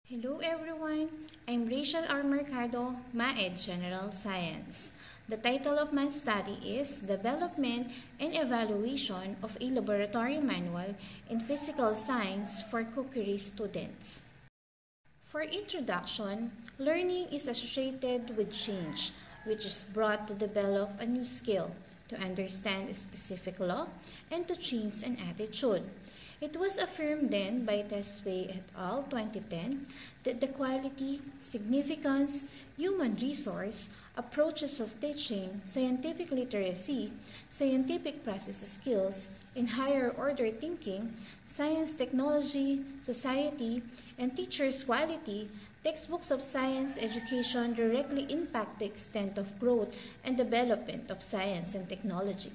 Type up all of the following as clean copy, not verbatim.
Hello everyone, I'm Rachelle Mercado, MAED General Science. The title of my study is Development and Evaluation of a Laboratory Manual in Physical Science for Cookery Students. For introduction, learning is associated with change, which is brought to develop a new skill, to understand a specific law, and to change an attitude. It was affirmed then by Tesfaye et al. 2010 that the quality, significance, human resource, approaches of teaching, scientific literacy, scientific process skills, in higher order thinking, science, technology, society, and teachers' quality, textbooks of science education directly impact the extent of growth and development of science and technology.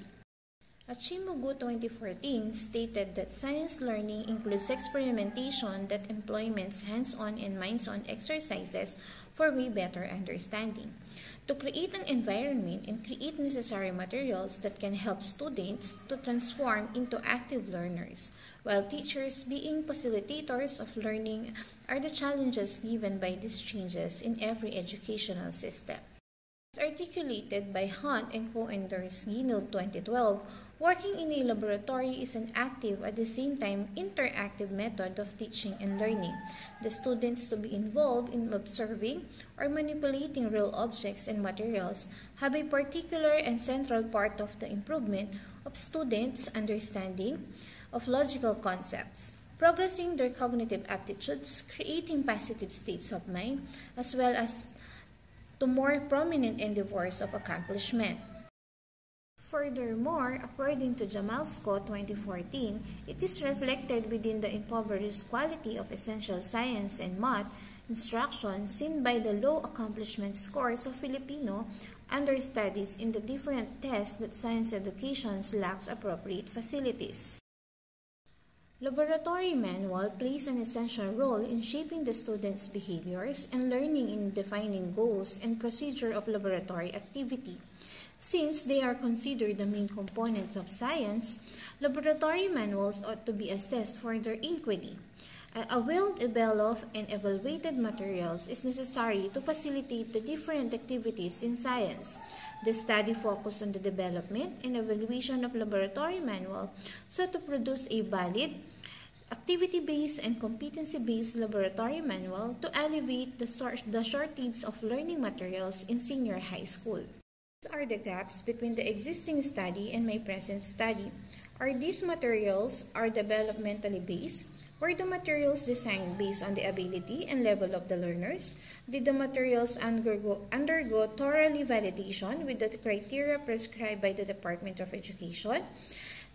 Achimugu 2014 stated that science learning includes experimentation that employs hands-on and minds-on exercises for way better understanding. To create an environment and create necessary materials that can help students to transform into active learners, while teachers being facilitators of learning are the challenges given by these changes in every educational system. As articulated by Hunt and co-authors Guild 2012, working in a laboratory is an active at the same time interactive method of teaching and learning. The students to be involved in observing or manipulating real objects and materials have a particular and central part of the improvement of students' understanding of logical concepts, progressing their cognitive aptitudes, creating positive states of mind, as well as to more prominent endeavors of accomplishment. Furthermore, according to Jamalsko 2014, it is reflected within the impoverished quality of essential science and math instruction seen by the low accomplishment scores of Filipino understudies in the different tests that science education lacks appropriate facilities. Laboratory manual plays an essential role in shaping the students' behaviors and learning in defining goals and procedure of laboratory activity. Since they are considered the main components of science, laboratory manuals ought to be assessed for their inquiry. A well-developed and evaluated materials is necessary to facilitate the different activities in science. The study focused on the development and evaluation of laboratory manual so to produce a valid, activity-based and competency-based laboratory manual to alleviate the shortage of learning materials in senior high school. These are the gaps between the existing study and my present study. Are these materials developmentally based? Were the materials designed based on the ability and level of the learners? Did the materials undergo thoroughly validation with the criteria prescribed by the Department of Education?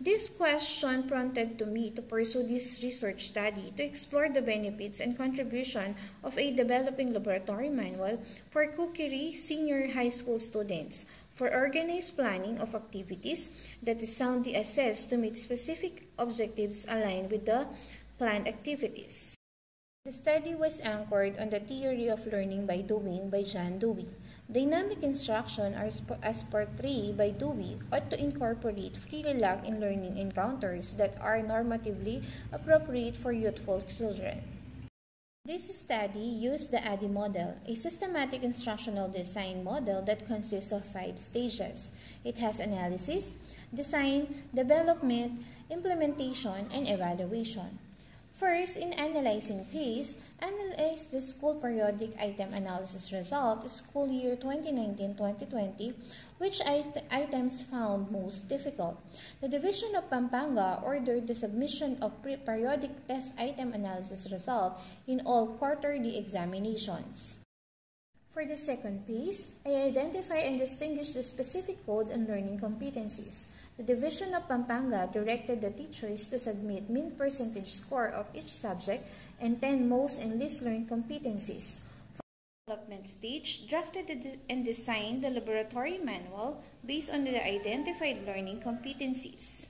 This question prompted to me to pursue this research study to explore the benefits and contribution of a developing laboratory manual for Cookery senior high school students for organized planning of activities that is soundly assessed to meet specific objectives aligned with the planned activities. The study was anchored on the theory of learning by doing by John Dewey. Dynamic instruction, as portrayed by Dewey, ought to incorporate freely luck in learning encounters that are normatively appropriate for youthful children. This study used the ADDIE model, a systematic instructional design model that consists of 5 stages. It has analysis, design, development, implementation, and evaluation. First, in analyzing phase, analyze the school periodic item analysis result school year 2019-2020, which items found most difficult. The Division of Pampanga ordered the submission of periodic test item analysis result in all quarterly examinations. For the second phase, I identify and distinguish the specific code and learning competencies. The Division of Pampanga directed the teachers to submit mean percentage score of each subject and 10 most and least learned competencies. For the development stage, drafted and designed the laboratory manual based on the identified learning competencies.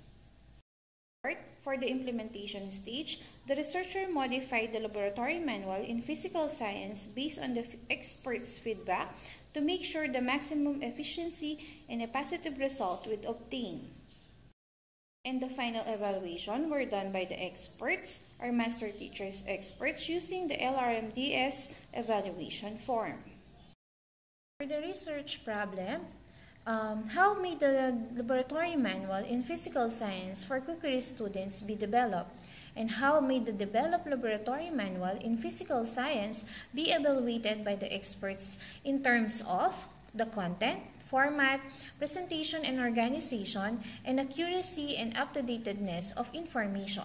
For the implementation stage, the researcher modified the laboratory manual in physical science based on the experts' feedback to make sure the maximum efficiency and a positive result would obtain. And the final evaluation were done by the experts or master teachers experts using the LRMDS evaluation form. For the research problem, how may the laboratory manual in physical science for cookery students be developed? And how may the developed laboratory manual in physical science be evaluated by the experts in terms of the content, format, presentation and organization, and accuracy and up-to-datedness of information?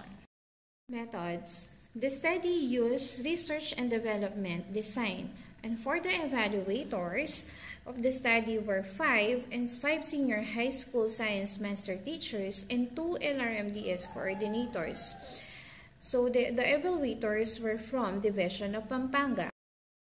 Methods. The study used research and development design, and for the evaluators of the study were 5 senior high school science master teachers and 2 LRMDS coordinators. So the evaluators were from Division of Pampanga.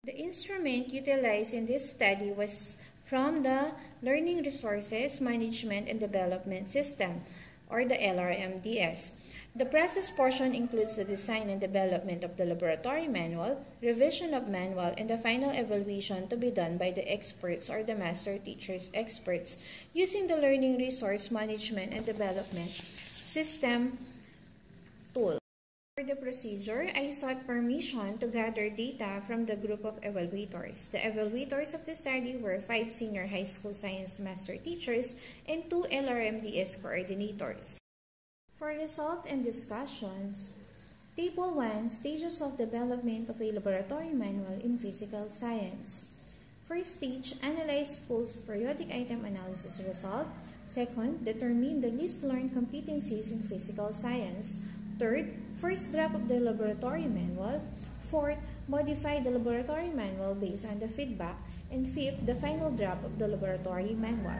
The instrument utilized in this study was from the Learning Resources Management and Development System, or the LRMDS. The process portion includes the design and development of the laboratory manual, revision of manual, and the final evaluation to be done by the experts or the master teachers experts using the Learning Resource Management and Development System tool. For the procedure, I sought permission to gather data from the group of evaluators. The evaluators of the study were 5 senior high school science master teachers and 2 LRMDS coordinators. For result and discussions, Table 1, Stages of Development of a Laboratory Manual in Physical Science. First stage, analyze school's periodic item analysis result. Second, determine the least learned competencies in physical science. Third, first draft of the laboratory manual. Fourth, modify the laboratory manual based on the feedback. And fifth, the final draft of the laboratory manual.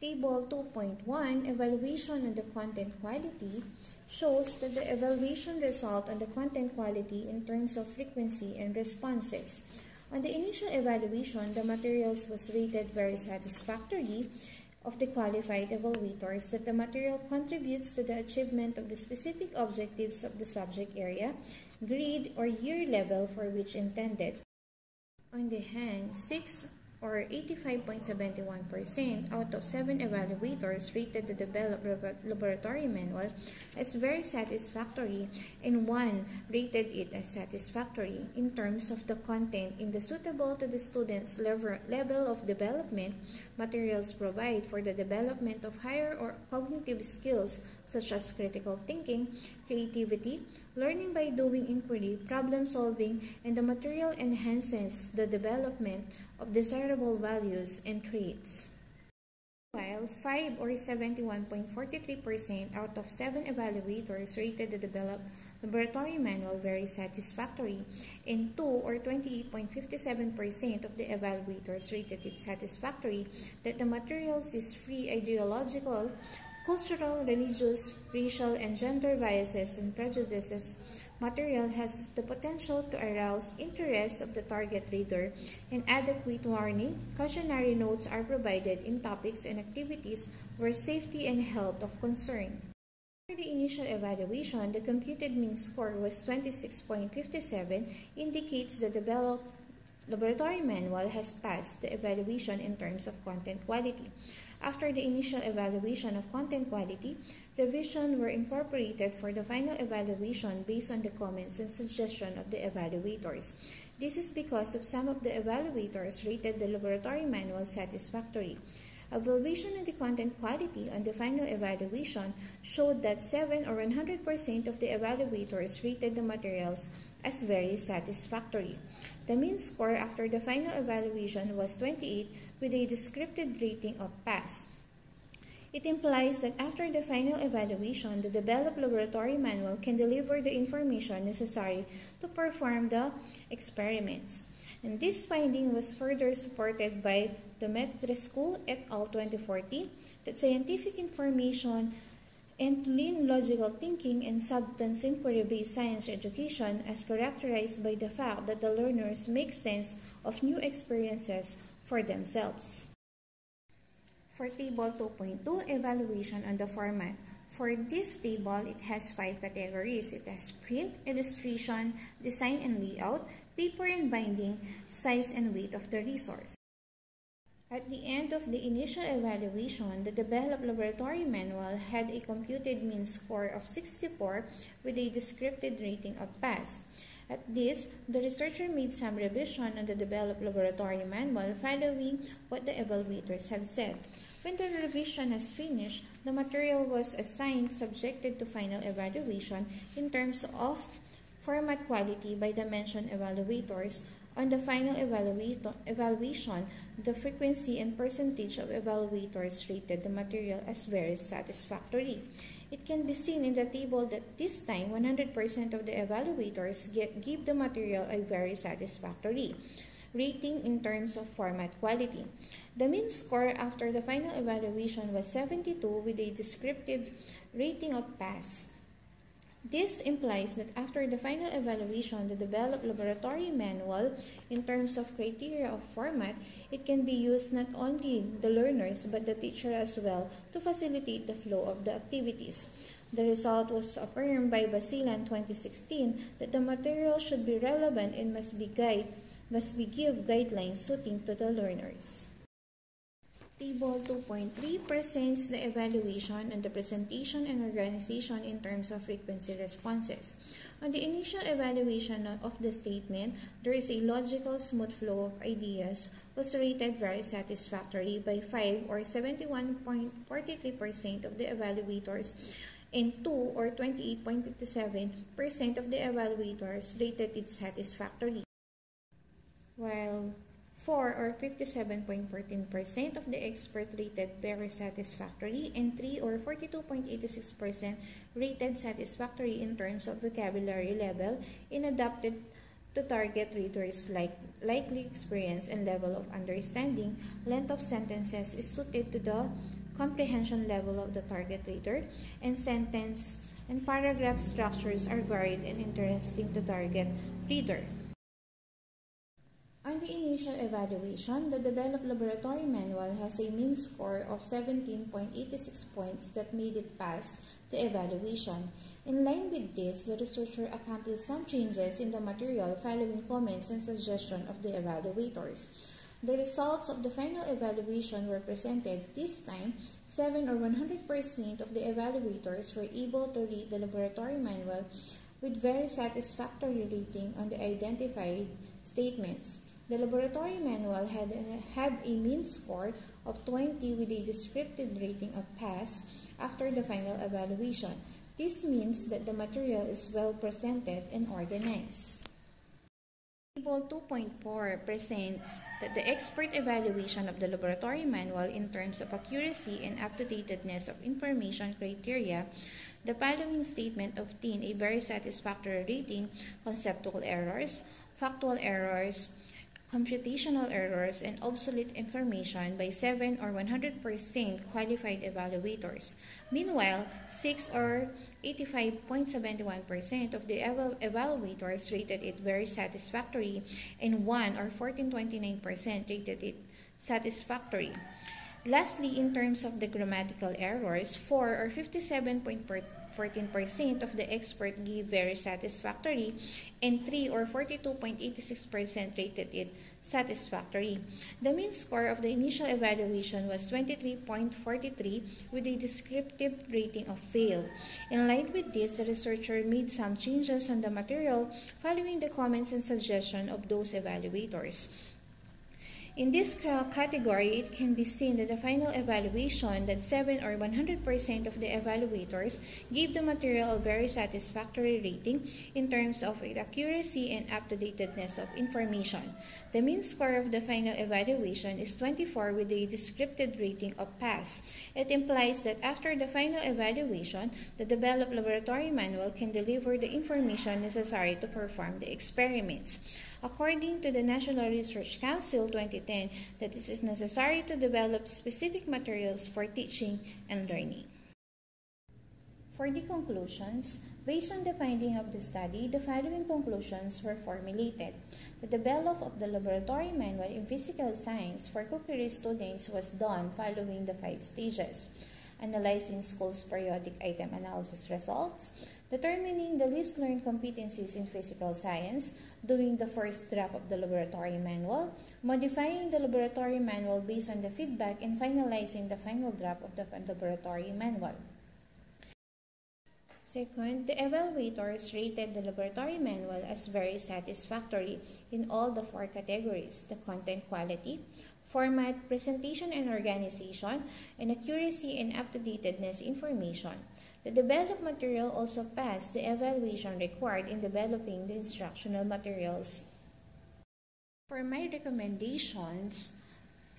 Table 2.1, Evaluation on the Content Quality, shows that the evaluation result on the content quality in terms of frequency and responses. On the initial evaluation, the materials was rated very satisfactory of the qualified evaluators that the material contributes to the achievement of the specific objectives of the subject area, grade, or year level for which intended. On the hand, 6 or 85.71% out of 7 evaluators rated the developed laboratory manual as very satisfactory, and 1 rated it as satisfactory in terms of the content in the suitable to the student's level of development. Materials provide for the development of higher or cognitive skills such as critical thinking, creativity, learning by doing inquiry, problem solving, and the material enhances the development of desirable values and traits. While 5 or 71.43% out of 7 evaluators rated the developed laboratory manual very satisfactory, and 2 or 28.57% of the evaluators rated it satisfactory, that the materials is free ideological, cultural, religious, racial, and gender biases and prejudices. Material has the potential to arouse interest of the target reader, and adequate warning, cautionary notes are provided in topics and activities where safety and health of concern. For the initial evaluation, the computed mean score was 26.57, indicates the developed laboratory manual has passed the evaluation in terms of content quality. After the initial evaluation of content quality, revisions were incorporated for the final evaluation based on the comments and suggestions of the evaluators. This is because of some of the evaluators rated the laboratory manual satisfactory. Evaluation of the content quality on the final evaluation showed that 7 or 100% of the evaluators rated the materials as very satisfactory. The mean score after the final evaluation was 28 with a descriptive rating of pass. It implies that after the final evaluation, the developed laboratory manual can deliver the information necessary to perform the experiments. And this finding was further supported by Dumitrescu et al. 2014, that scientific information and lean logical thinking and substance inquiry-based science education as characterized by the fact that the learners make sense of new experiences for themselves. For Table 2.2, Evaluation on the Format. For this table, it has 5 categories. It has print, illustration, design and layout, paper and binding, size and weight of the resource. At the end of the initial evaluation, the developed laboratory manual had a computed mean score of 64 with a descriptive rating of pass. At this, the researcher made some revision on the developed laboratory manual following what the evaluators have said. When the revision has finished, the material was assigned subjected to final evaluation in terms of format quality by the mentioned evaluators. On the final evaluation, the frequency and percentage of evaluators rated the material as very satisfactory. It can be seen in the table that this time 100% of the evaluators give the material a very satisfactory rating in terms of format quality. The mean score after the final evaluation was 72 with a descriptive rating of pass. This implies that after the final evaluation, the developed laboratory manual, in terms of criteria of format, it can be used not only the learners but the teacher as well to facilitate the flow of the activities. The result was affirmed by Basilan 2016 that the material should be relevant and must be give guidelines suiting to the learners. Table 2.3 presents the evaluation and the presentation and organization in terms of frequency responses. On the initial evaluation of the statement, there is a logical smooth flow of ideas was rated very satisfactory by 5 or 71.43% of the evaluators and 2 or 28.57% of the evaluators rated it satisfactory, while 4 or 57.14% of the expert rated very satisfactory, and 3 or 42.86% rated satisfactory in terms of vocabulary level and adapted to target readers' likely experience and level of understanding. Length of sentences is suited to the comprehension level of the target reader, and sentence and paragraph structures are varied and interesting to target reader. On the initial evaluation, the developed laboratory manual has a mean score of 17.86 points that made it pass the evaluation. In line with this, the researcher accomplished some changes in the material following comments and suggestions of the evaluators. The results of the final evaluation were presented. This time, 7 or 100% of the evaluators were able to read the laboratory manual with very satisfactory rating on the identified statements. The laboratory manual had a mean score of 20 with a descriptive rating of pass after the final evaluation. This means that the material is well presented and organized. Table 2.4 presents that the expert evaluation of the laboratory manual in terms of accuracy and up-to-datedness of information criteria. The following statement obtained a very satisfactory rating: conceptual errors, factual errors, computational errors, and obsolete information by 7 or 100% qualified evaluators. Meanwhile, 6 or 85.71% of the evaluators rated it very satisfactory, and 1 or 14.29% rated it satisfactory. Lastly, in terms of the grammatical errors, 4 or 57.14% of the expert gave very satisfactory, and 3 or 42.86% rated it satisfactory. The mean score of the initial evaluation was 23.43 with a descriptive rating of fail. In line with this, the researcher made some changes on the material following the comments and suggestions of those evaluators. In this category, it can be seen that the final evaluation that 7 or 100% of the evaluators gave the material a very satisfactory rating in terms of accuracy and up-to-datedness of information. The mean score of the final evaluation is 24 with a descriptive rating of pass. It implies that after the final evaluation, the developed laboratory manual can deliver the information necessary to perform the experiments. According to the National Research Council 2010, that it is necessary to develop specific materials for teaching and learning. For the conclusions, based on the finding of the study, the following conclusions were formulated. The development of the laboratory manual in physical science for Cookery students was done following the 5 stages: analyzing schools' periodic item analysis results, determining the least learned competencies in physical science, doing the first draft of the laboratory manual, modifying the laboratory manual based on the feedback, and finalizing the final draft of the laboratory manual. Second, the evaluators rated the laboratory manual as very satisfactory in all the 4 categories: the content quality, format, presentation and organization, and accuracy and up-to-datedness information. The developed material also passed the evaluation required in developing the instructional materials. For my recommendations,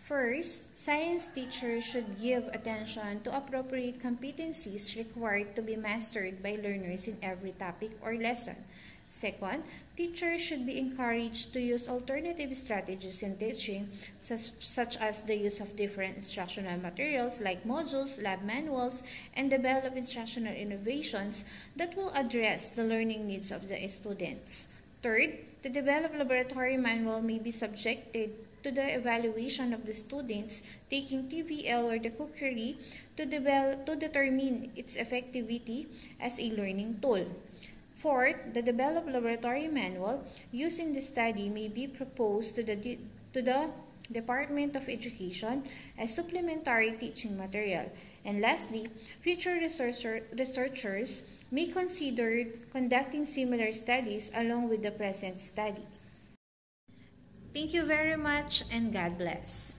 first, science teachers should give attention to appropriate competencies required to be mastered by learners in every topic or lesson. Second, teachers should be encouraged to use alternative strategies in teaching, such as the use of different instructional materials like modules, lab manuals, and develop instructional innovations that will address the learning needs of the students. Third, the developed laboratory manual may be subjected to the evaluation of the students taking TVL or the Cookery to determine its effectivity as a learning tool. Fourth, the developed laboratory manual used in the study may be proposed to the Department of Education as supplementary teaching material. And lastly, future researchers may consider conducting similar studies along with the present study. Thank you very much, and God bless.